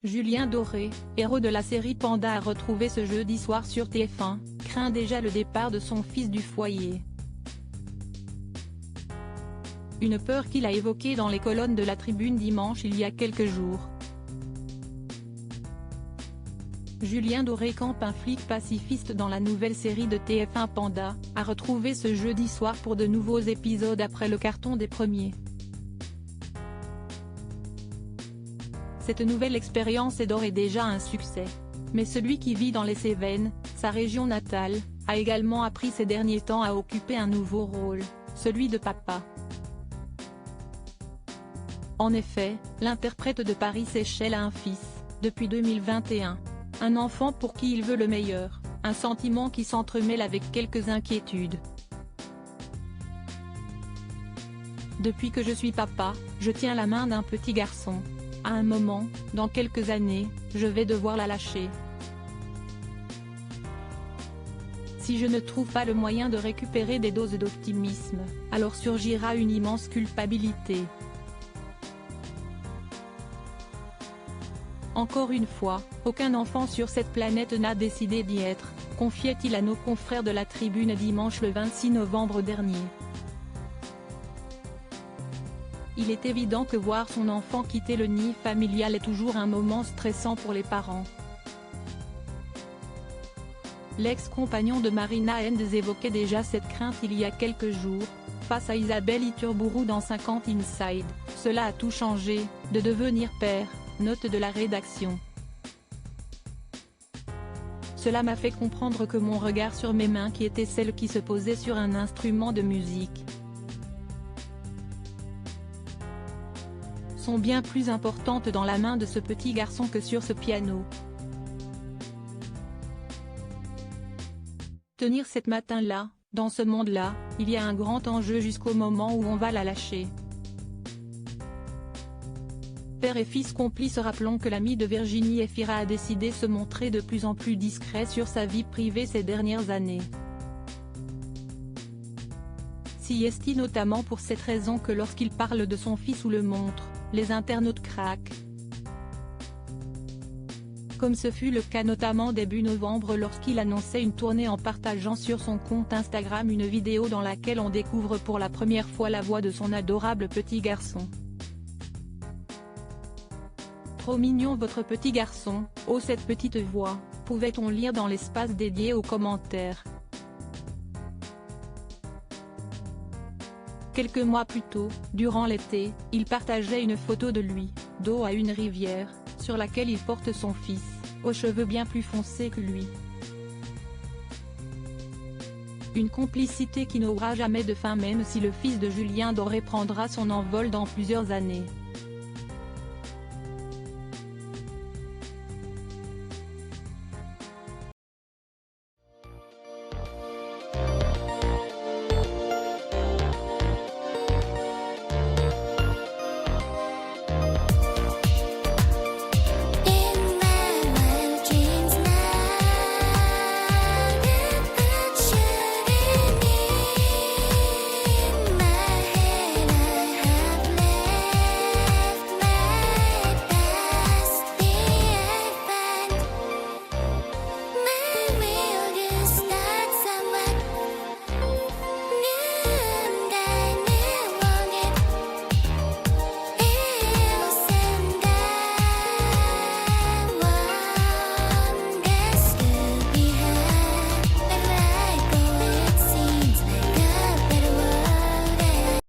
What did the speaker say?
Julien Doré, héros de la série Panda, a retrouvé ce jeudi soir sur TF1, craint déjà le départ de son fils du foyer. Une peur qu'il a évoquée dans les colonnes de La Tribune dimanche il y a quelques jours. Julien Doré, campe un flic pacifiste dans la nouvelle série de TF1 Panda, a retrouvé ce jeudi soir pour de nouveaux épisodes après le carton des premiers. Cette nouvelle expérience est d'ores et déjà un succès. Mais celui qui vit dans les Cévennes, sa région natale, a également appris ces derniers temps à occuper un nouveau rôle, celui de papa. En effet, l'interprète de Paris Séchel a un fils, depuis 2021. Un enfant pour qui il veut le meilleur, un sentiment qui s'entremêle avec quelques inquiétudes. Depuis que je suis papa, je tiens la main d'un petit garçon. À un moment, dans quelques années, je vais devoir la lâcher. Si je ne trouve pas le moyen de récupérer des doses d'optimisme, alors surgira une immense culpabilité. Encore une fois, aucun enfant sur cette planète n'a décidé d'y être, confiait-il à nos confrères de La Tribune dimanche le 26 novembre dernier. Il est évident que voir son enfant quitter le nid familial est toujours un moment stressant pour les parents. L'ex-compagnon de Marina Hens évoquait déjà cette crainte il y a quelques jours, face à Isabelle Iturburu dans 50 Inside, cela a tout changé, de devenir père, note de la rédaction. Cela m'a fait comprendre que mon regard sur mes mains qui étaient celles qui se posaient sur un instrument de musique, sont bien plus importantes dans la main de ce petit garçon que sur ce piano. Tenir cette matin-là, dans ce monde-là, il y a un grand enjeu jusqu'au moment où on va la lâcher. Père et fils complices. Rappelons que l'ami de Virginie Efira a décidé se montrer de plus en plus discret sur sa vie privée ces dernières années. Si est-il notamment pour cette raison que lorsqu'il parle de son fils ou le montre, les internautes craquent. Comme ce fut le cas notamment début novembre lorsqu'il annonçait une tournée en partageant sur son compte Instagram une vidéo dans laquelle on découvre pour la première fois la voix de son adorable petit garçon. Trop mignon votre petit garçon, oh cette petite voix, pouvait-on lire dans l'espace dédié aux commentaires. Quelques mois plus tôt, durant l'été, il partageait une photo de lui, dos à une rivière, sur laquelle il porte son fils, aux cheveux bien plus foncés que lui. Une complicité qui n'aura jamais de fin même si le fils de Julien Doré prendra son envol dans plusieurs années.